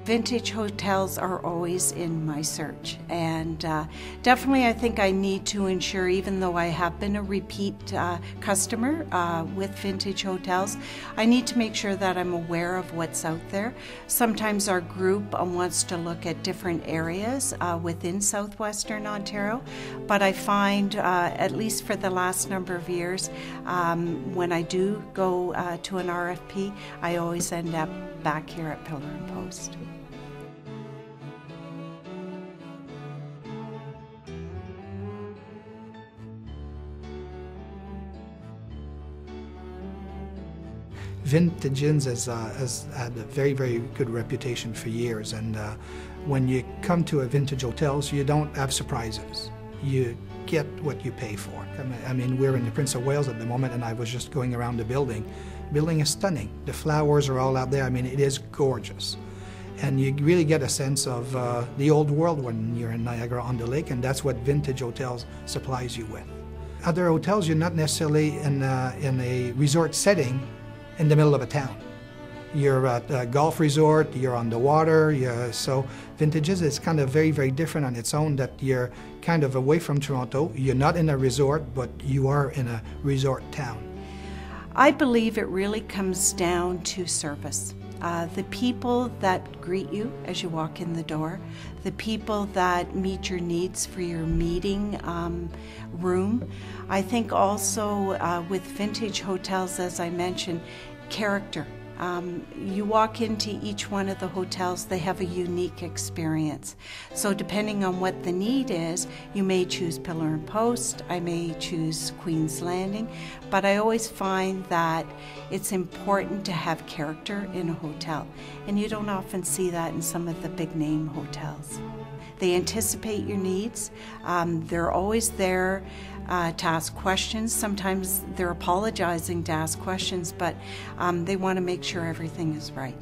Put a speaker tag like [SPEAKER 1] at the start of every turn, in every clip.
[SPEAKER 1] Vintage hotels are always in my search, and definitely I think I need to ensure, even though I have been a repeat customer with vintage hotels, I need to make sure that I'm aware of what's out there. Sometimes our group wants to look at different areas within southwestern Ontario, but I find, at least for the last number of years, when I do go to an RFP, I always end up back here at Pillar and Post.
[SPEAKER 2] Vintage Inns has had a very, very good reputation for years, and when you come to a vintage hotels, you don't have surprises. You get what you pay for. I mean, we're in the Prince of Wales at the moment, and I was just going around the building. The building is stunning. The flowers are all out there. I mean, it is gorgeous. And you really get a sense of the old world when you're in Niagara-on-the-Lake, and that's what Vintage Hotels supplies you with. Other hotels, you're not necessarily in a resort setting in the middle of a town. You're at a golf resort, you're on the water, so Vintages is kind of very, very different on its own, that you're kind of away from Toronto. You're not in a resort, but you are in a resort town.
[SPEAKER 1] I believe it really comes down to service. The people that greet you as you walk in the door, the people that meet your needs for your meeting room. I think also with vintage hotels, as I mentioned, character. You walk into each one of the hotels, they have a unique experience. So depending on what the need is, you may choose Pillar and Post, I may choose Queen's Landing, but I always find that it's important to have character in a hotel, and you don't often see that in some of the big name hotels. They anticipate your needs, they're always there to ask questions. Sometimes they're apologizing to ask questions, but they want to make sure everything is right.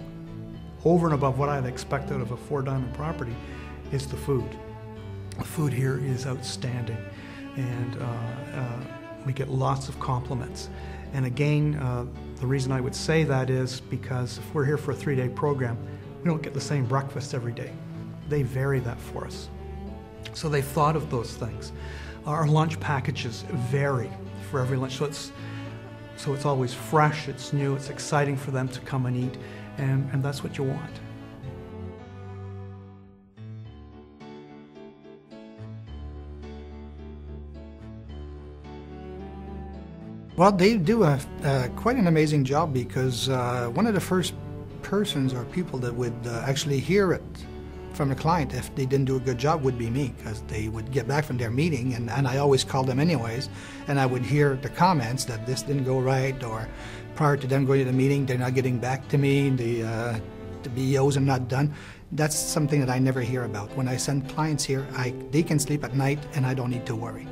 [SPEAKER 3] Over and above what I'd expect out of a Four Diamond property is the food. The food here is outstanding, and we get lots of compliments. And again, the reason I would say that is because if we're here for a 3-day program, we don't get the same breakfast every day. They vary that for us. So they've thought of those things. Our lunch packages vary for every lunch, so it's always fresh, it's new, it's exciting for them to come and eat, and that's what you want.
[SPEAKER 2] Well, they do quite an amazing job, because one of the first persons or people that would actually hear it from a client if they didn't do a good job would be me, because they would get back from their meeting, and I always called them anyways, and I would hear the comments that this didn't go right, or prior to them going to the meeting, they're not getting back to me, the BOs are not done. That's something that I never hear about. When I send clients here, they can sleep at night and I don't need to worry.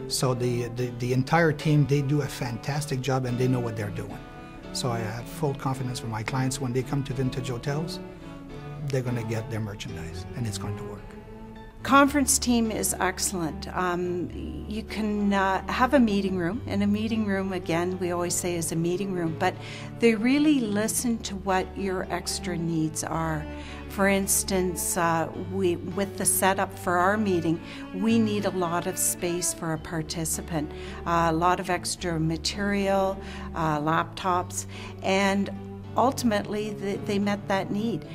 [SPEAKER 2] So the entire team, they do a fantastic job, and they know what they're doing. So I have full confidence for my clients when they come to Vintage Hotels. They're going to get their merchandise, and it's going to work.
[SPEAKER 1] Conference team is excellent. You can have a meeting room, and a meeting room, again, we always say is a meeting room, but they really listen to what your extra needs are. For instance, with the setup for our meeting, we need a lot of space for a participant, a lot of extra material, laptops, and ultimately they met that need.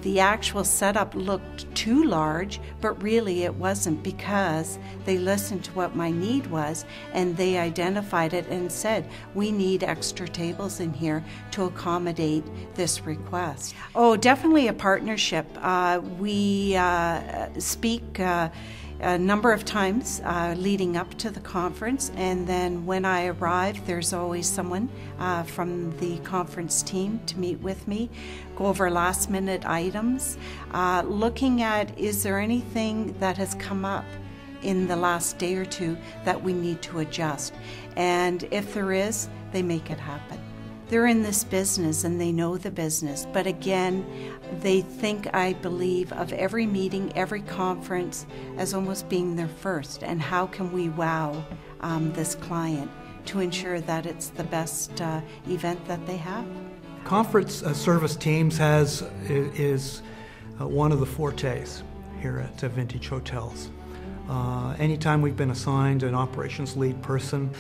[SPEAKER 1] The actual setup looked too large, but really it wasn't, because they listened to what my need was, and they identified it and said, we need extra tables in here to accommodate this request. Oh, definitely a partnership. We speak a number of times leading up to the conference, and then when I arrive, there's always someone from the conference team to meet with me, go over last minute items, looking at, is there anything that has come up in the last day or two that we need to adjust, and if there is, they make it happen. They're in this business and they know the business, but again, they think, I believe, of every meeting, every conference as almost being their first, and how can we wow this client to ensure that it's the best event that they have.
[SPEAKER 3] Conference service teams is one of the fortes here at Vintage Hotels. Anytime we've been assigned an operations lead person,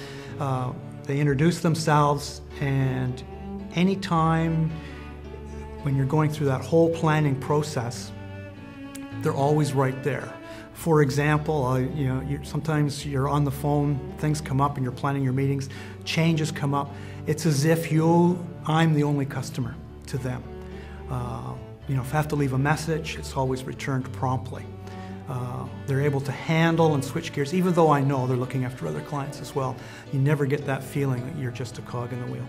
[SPEAKER 3] they introduce themselves, and anytime when you're going through that whole planning process, they're always right there. For example, sometimes you're on the phone, things come up and you're planning your meetings, changes come up. It's as if I'm the only customer to them. If I have to leave a message, it's always returned promptly. They're able to handle and switch gears, even though I know they're looking after other clients as well. You never get that feeling that you're just a cog in the wheel.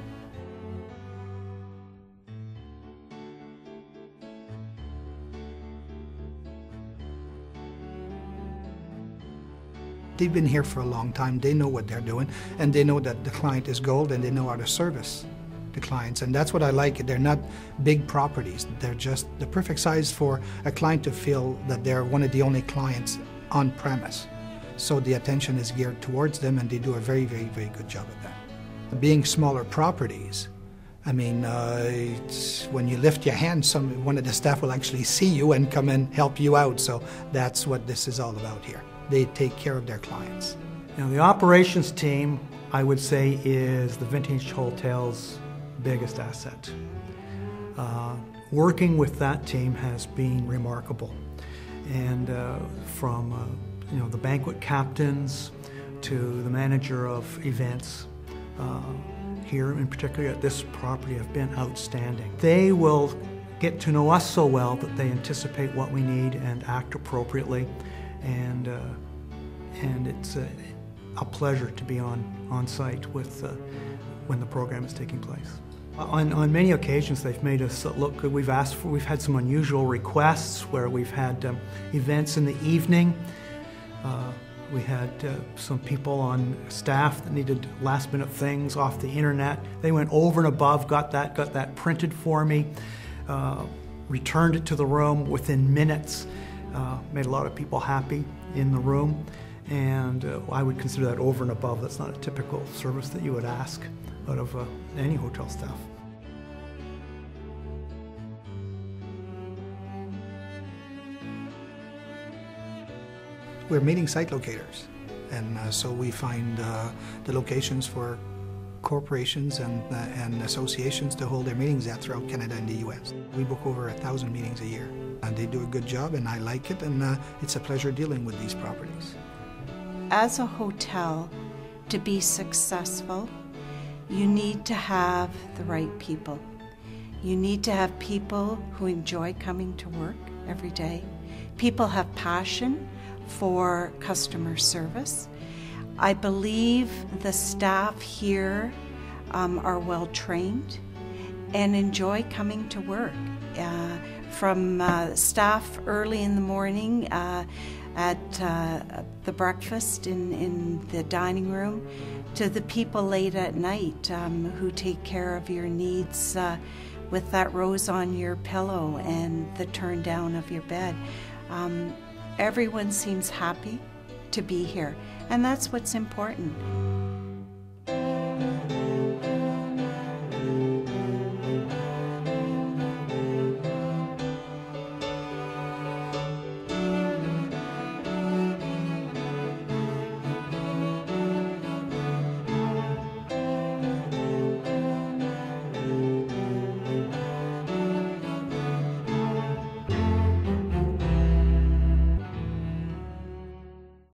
[SPEAKER 2] They've been here for a long time, they know what they're doing, and they know that the client is gold, and they know how to service the clients. And that's what I like. They're not big properties. They're just the perfect size for a client to feel that they're one of the only clients on premise. So the attention is geared towards them, and they do a very, very, very good job at that. Being smaller properties, I mean, when you lift your hand, one of the staff will actually see you and come and help you out. So that's what this is all about here. They take care of their clients.
[SPEAKER 3] Now, the operations team, I would say, is the Vintage Hotel's biggest asset. Working with that team has been remarkable, and from the banquet captains to the manager of events here, in particular at this property, have been outstanding. They will get to know us so well that they anticipate what we need and act appropriately, and it's a pleasure to be on site with when the program is taking place. On many occasions, they've made us look good. We've had some unusual requests where we've had events in the evening. We had some people on staff that needed last-minute things off the internet. They went over and above, got that printed for me, returned it to the room within minutes. Made a lot of people happy in the room, and I would consider that over and above. That's not a typical service that you would ask out of any hotel staff.
[SPEAKER 2] We're meeting site locators, and so we find the locations for corporations and associations to hold their meetings at throughout Canada and the U.S. We book over 1,000 meetings a year, and they do a good job, and I like it, and it's a pleasure dealing with these properties.
[SPEAKER 1] As a hotel, to be successful, you need to have the right people. You need to have people who enjoy coming to work every day. People have passion for customer service. I believe the staff here are well trained and enjoy coming to work. From staff early in the morning at the breakfast in the dining room to the people late at night who take care of your needs with that rose on your pillow and the turn down of your bed. Everyone seems happy to be here, and that's what's important.